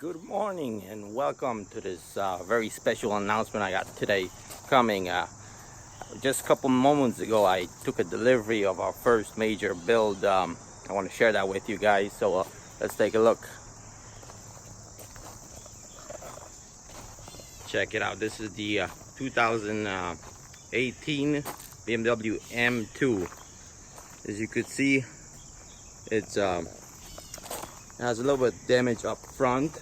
Good morning and welcome to this very special announcement I got today coming. Just a couple moments ago I took a delivery of our first major build. I want to share that with you guys, so let's take a look. Check it out. This is the 2018 BMW M2. As you could see, it's has a little bit of damage up front,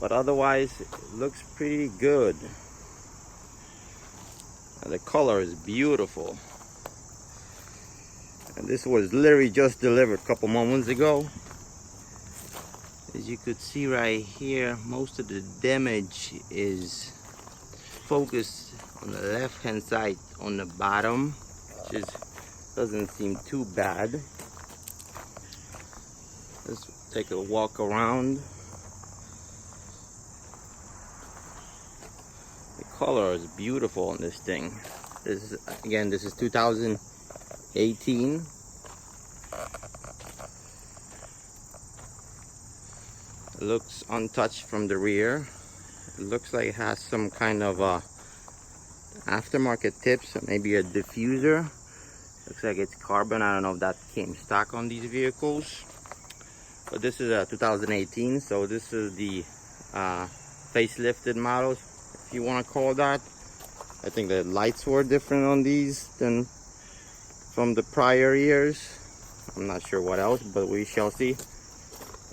but otherwise it looks pretty good. And the color is beautiful, and this was literally just delivered a couple moments ago. As you could see right here, most of the damage is focused on the left hand side on the bottom, which doesn't seem too bad. Let's take a walk around. The color is beautiful on this thing. This is 2018. It looks untouched from the rear. It looks like it has some kind of aftermarket tips, maybe a diffuser. Looks like it's carbon. I don't know if that came stock on these vehicles. But this is a 2018, so this is the facelifted models, if you want to call that. I think the lights were different on these than from the prior years. I'm not sure what else, but we shall see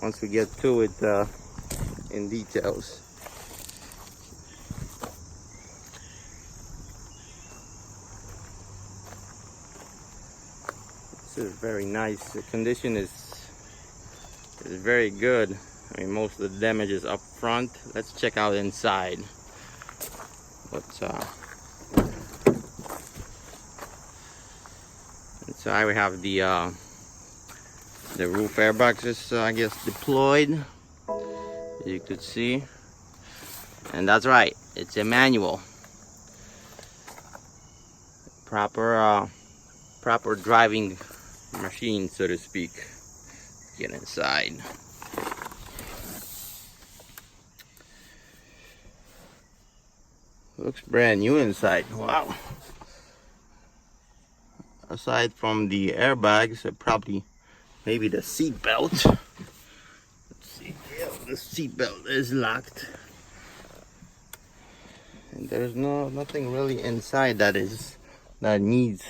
once we get to it in details. This is very nice. The condition is very good. I mean, most of the damage is up front. Let's check out inside. Inside we have the roof airbags is I guess deployed, as you could see, and that's right, it's a manual. Proper driving machine, so to speak. Get inside. Looks brand new inside. Wow. Aside from the airbags, probably maybe the seat belt. Let's see. Yeah, the seat belt is locked. And there's nothing really inside that needs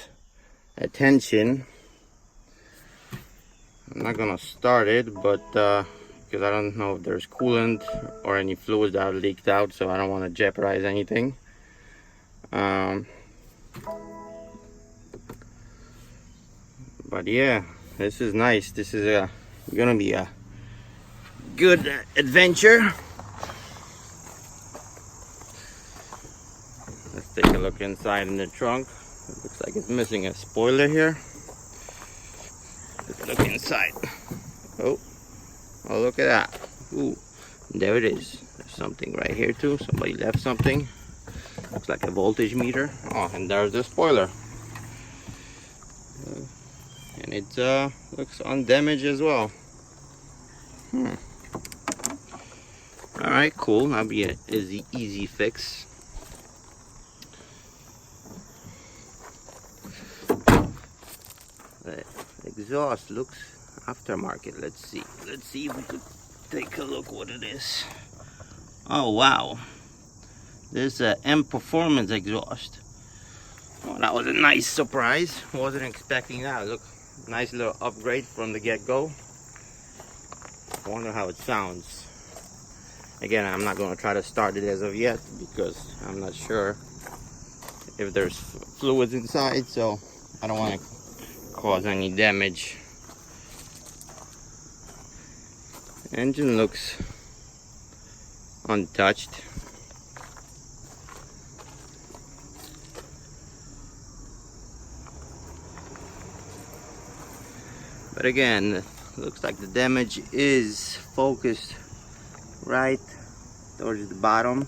attention. I'm not gonna start it, but because I don't know if there's coolant or any fluids that are leaked out, so I don't want to jeopardize anything. But yeah, this is nice. This is gonna be a good adventure. Let's take a look inside in the trunk. It looks like it's missing a spoiler here. Let's look inside. Oh, look at that. Ooh, there it is. There's something right here too. Somebody left something. Looks like a voltage meter. Oh, and there's the spoiler. And it looks undamaged as well. Alright, cool. That'll be an easy fix. Exhaust looks aftermarket. Let's see if we could take a look what it is. Oh wow, this M Performance exhaust. Oh, that was a nice surprise. Wasn't expecting that. Look, nice little upgrade from the get-go. I wonder how it sounds. Again, I'm not going to try to start it as of yet because I'm not sure if there's fluids inside, so I don't want to cause any damage. Engine looks untouched. But again, looks like the damage is focused right towards the bottom.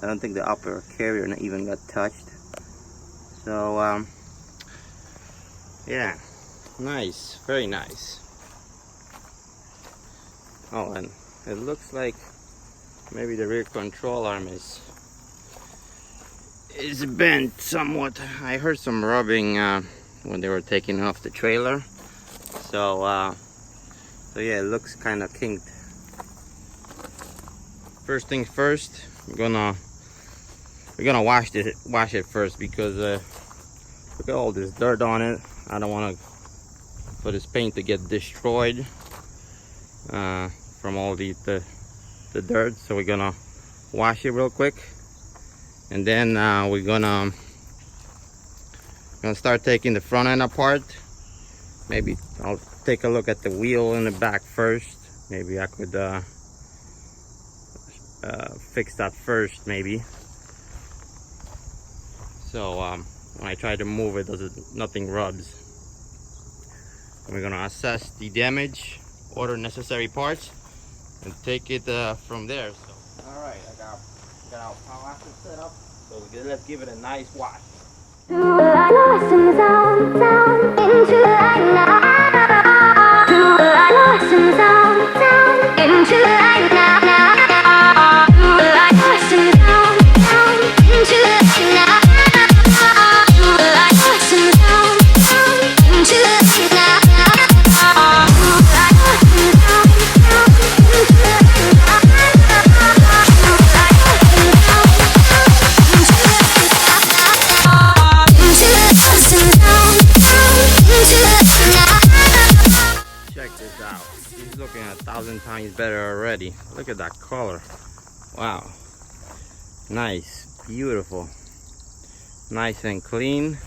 I don't think the upper carrier even got touched. So yeah, nice, very nice. Oh, and it looks like maybe the rear control arm is bent somewhat. I heard some rubbing when they were taking off the trailer. So yeah, it looks kind of kinked. First things first, we're gonna wash it first, because look at all this dirt on it. I don't want for this paint to get destroyed from all the dirt. So we're gonna wash it real quick, and then we're gonna start taking the front end apart. Maybe I'll take a look at the wheel in the back first. Maybe I could fix that first, maybe. So when I try to move it, nothing rubs. And we're gonna assess the damage, order necessary parts, and take it from there. So, all right, I got our power axle set up. So let's give it a nice wash. This out. He's looking 1,000 times better already. Look at that color. Wow. Nice. Beautiful. Nice and clean.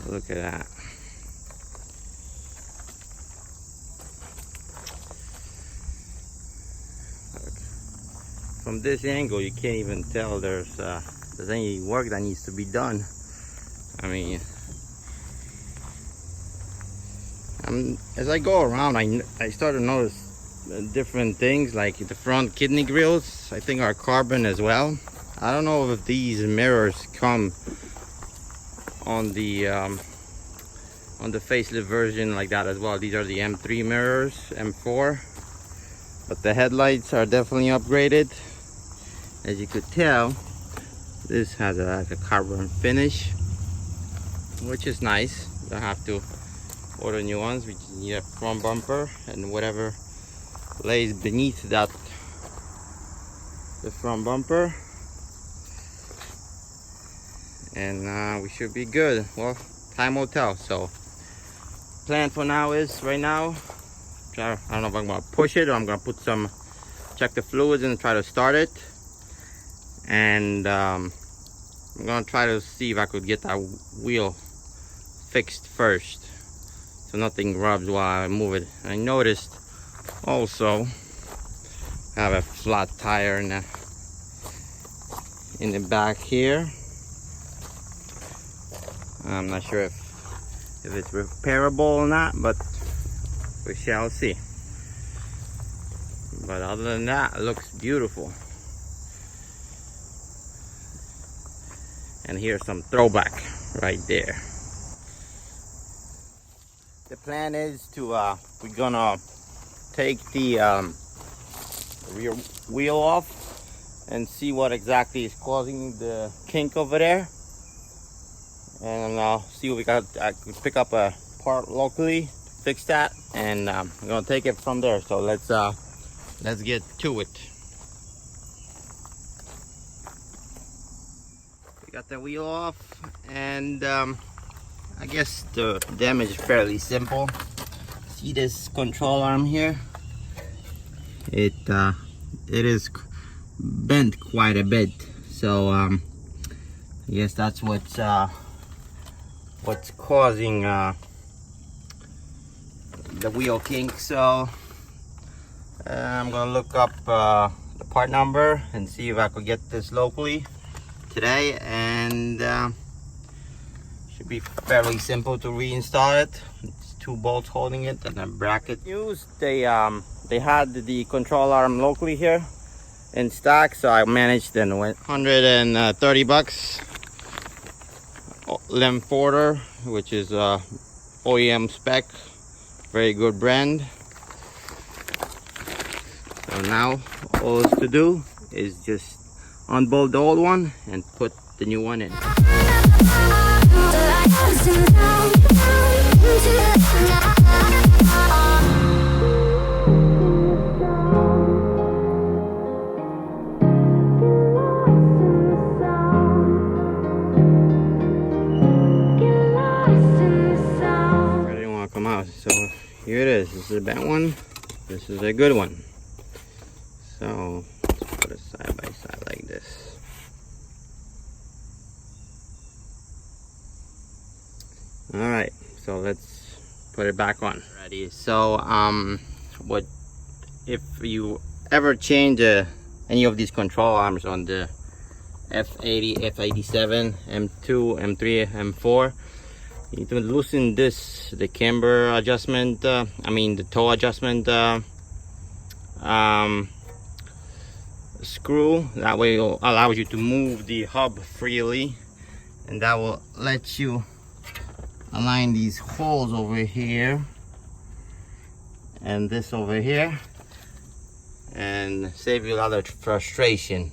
Look at that. Look. From this angle, you can't even tell there's any work that needs to be done. I mean, as I go around, I start to notice different things, like the front kidney grills, I think, are carbon as well. I don't know if these mirrors come on the facelift version like that as well. These are the M3 mirrors, M4, but the headlights are definitely upgraded. As you could tell, this has a carbon finish, which is nice. You don't have to order new ones. We just need a front bumper and whatever lays beneath that, the front bumper, and we should be good. Well, time will tell. So plan for now is, right now, I don't know if I'm gonna push it or I'm gonna check the fluids and try to start it, and I'm gonna try to see if I could get that wheel fixed first, so nothing rubs while I move it. I noticed also I have a flat tire in the back here. I'm not sure if it's repairable or not, but we shall see. But other than that, it looks beautiful. And here's some throwback right there. The plan is to we're gonna take the rear wheel off and see what exactly is causing the kink over there, and I'll see if I could pick up a part locally, fix that, and I'm gonna take it from there. So let's get to it. We got the wheel off, and I guess the damage is fairly simple. See this control arm here? It is bent quite a bit, so I guess that's what's causing the wheel kink. So I'm gonna look up the part number and see if I could get this locally today, and should be fairly simple to reinstall it. It's 2 bolts holding it and a bracket used. They had the control arm locally here in stock, so I managed and went $130 limb forder, which is OEM spec very good brand. So now all is to do is just unbolt the old one and put the new one in. I didn't want to come out, so here it is. This is a bad one. This is a good one. So let's put it side by side like this. All right, so let's put it back on. Ready. So what if you ever change any of these control arms on the F80, F87, M2, M3, M4, you need to loosen this, the camber adjustment, the toe adjustment screw. That way it will allow you to move the hub freely, and that will let you align these holes over here and this over here, and save you a lot of frustration,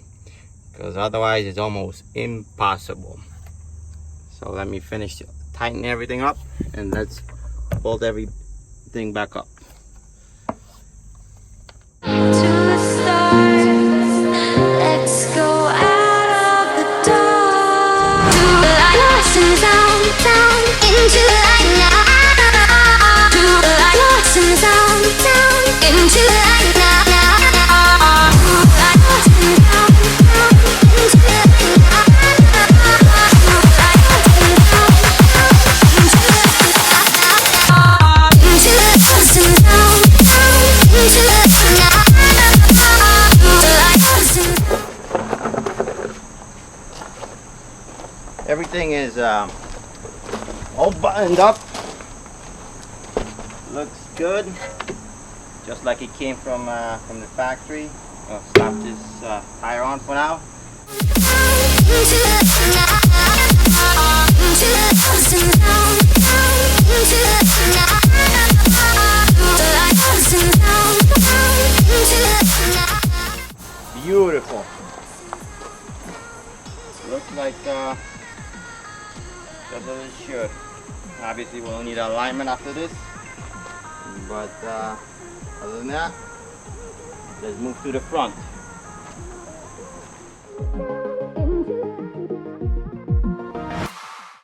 because otherwise it's almost impossible. So let me finish tighten everything up, and let's bolt everything back up. Everything is all buttoned up, looks good, just like it came from the factory. I'll stop this tire on for now. Beautiful. Looks like that's what it should. Obviously we'll need alignment after this, but other than that, let's move to the front.